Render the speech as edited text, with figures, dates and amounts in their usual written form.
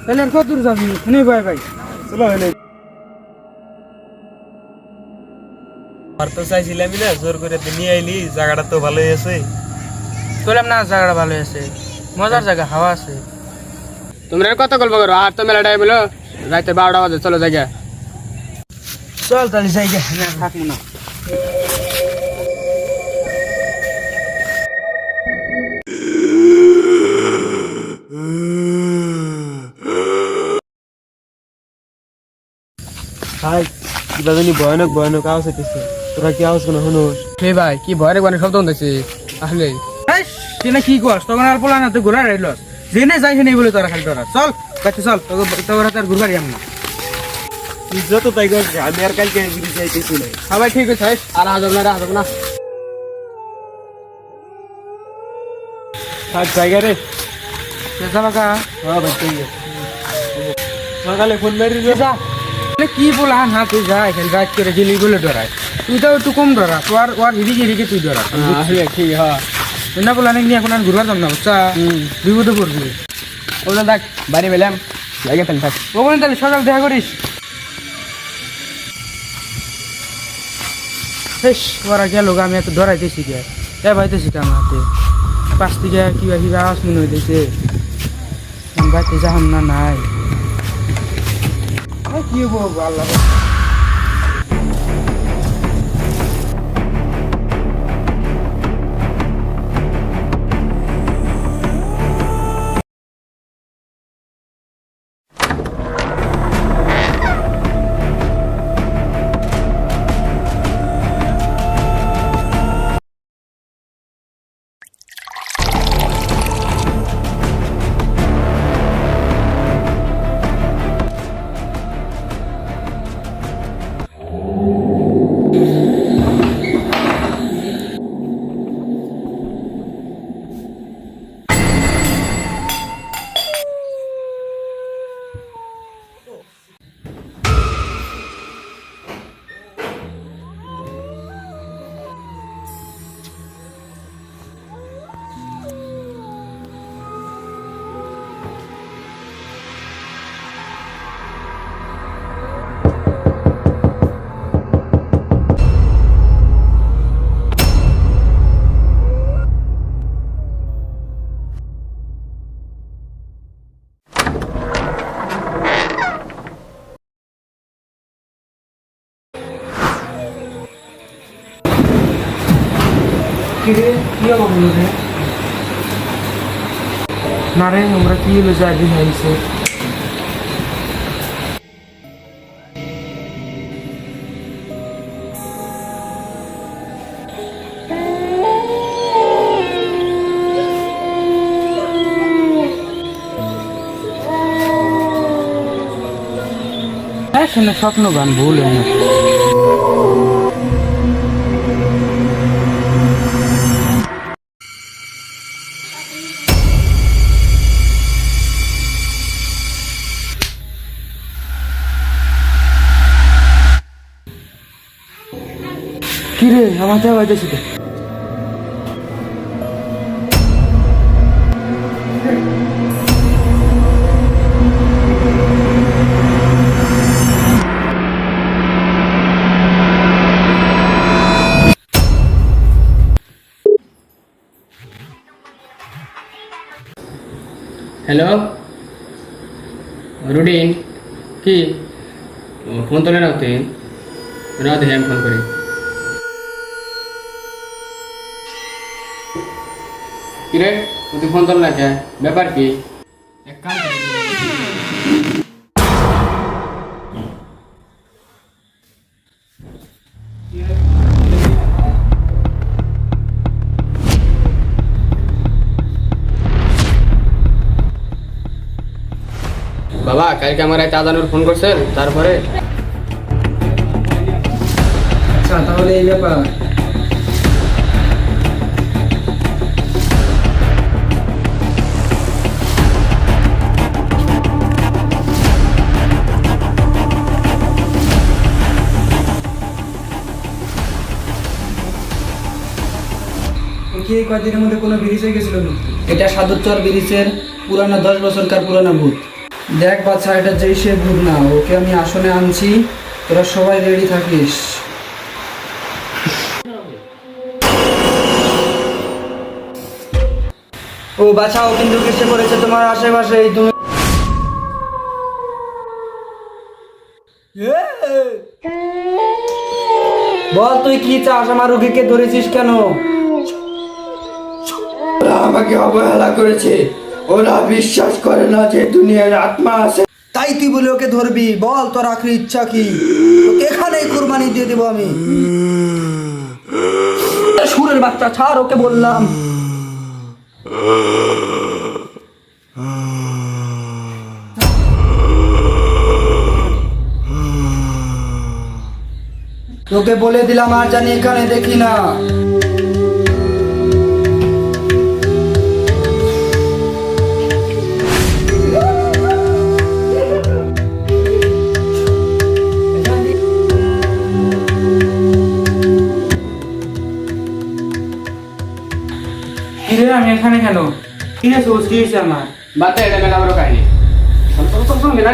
তাহলে আর কত দূর যাবি? নেই ভাই ভাই, চলো হলে। আর তো চাইছিলাম না, জোর করে নিয়ে আইলি, জায়গাটা তো ভালোই আছে। বললাম না জায়গাটা ভালো আছে, মজার জায়গা, হাওয়া আছে। তোমরা কত গল্প করো? আর তো মেলা টাইম হলো, রাতে 12টা বাজে, চলো জায়গা। চল তাহলে জায়গা না থাকবো না। ভাই কিবা জানি ভয়ানক ভয়ানক আওয়াজ হইতেছে, তোরা কি আওয়াজ কোনো শুনোস? হে ভাই, কি ভয়ের একবার শব্দ হতেছে আসলে। তুই না কি কস, তখন আর পোলা না তুই ঘোরা রাইলস, জেনে যাই নেই বলে তোরা খালি তোরা। চল বাচ্চা চল, তোর হাতে আর ঘুরবার যাম না। তুই যত তাই কর, আমি আর কালকে বিড়ি চাইতেছি না। হ্যাঁ ভাই ঠিক আছে, আর আসব না, আসব না। থাক জায়গা রে। চল কা হ্যাঁ ভাই ঠিক আছে, সকালে ফোন মারি যা। কি বলা না তুই যা, এখানে রাত করে গেলি বলে ডরায়। তুই তো একটু কম ডরা, তোর ওর হিরিকে তুই ডরা। আসলে ঠিক, হ্যাঁ। না বলা নাকি এখন আর ঘুরবার যাম না, বুঝছা? বিপদে পড়বি। ওগুলো দেখ, বাড়ি পেলাম, জায়গা তাহলে থাক। ও বলেন তাহলে সকাল দেখা করিস। বেশ ওরা গেল, আমি এত ধরাইতেছি গে, এ ভাইতেছি কে আমার হাতে পাশ থেকে কিবা কিবা আওয়াজ মনে হইতেছে। বাইতে যাহাম না নাই, কি বলবো আল্লাহ। কিরে কি বললো রে? না রে, আমরা কি হলো যা দিন হয়েছে। হ্যাঁ শুনে স্বপ্ন গান ভুল হয় না। কিরে আমার দেওয়া হইতেছি তো। হ্যালো রুডিন, কি ফোন তোলে না? তুই না দেখে আমি ফোন করি। কিরে তুই ফোন তোল না কে? ব্যাপার কি? এক কাম করি, বাবা কালকে আমার রাতে আজানুর ফোন করছেন, তারপরে আচ্ছা তাহলে এই ব্যাপার। কি এই কয়দিনের মধ্যে কোনো ব্রিজ হয়ে গেছিল? এটা সাধুচর ব্রিজের পুরানো 10 বছরকার পুরানো ভূত। দেখ বাচ্চা, এটা যেই সে ভূত না, ওকে আমি আসনে আনছি, তোরা সবাই রেডি থাকিস। ও বাঁচাও, কিন্তু এসে পড়েছে তোমার আশেপাশে, তুমি বল তুই কি চাস, আমার রুগীকে ধরেছিস কেন? ওরা আমাকে অবহেলা করেছে, ওরা বিশ্বাস করে না যে দুনিয়ার আত্মা আছে। তাই তুই বলে ওকে ধরবি? বল তোর আখরি ইচ্ছা কি? তোকে এখানেই কুরবানি দিয়ে দেবো আমি। সুরের বাচ্চা ছাড়, ওকে বললাম। তোকে বলে দিলাম আর জানি এখানে দেখি না। আমি এখানে কেন? কি হয়েছে আমার? বাদ দে, এটা মেলা বড় কাহিনী। চল চল চল চল, মেলা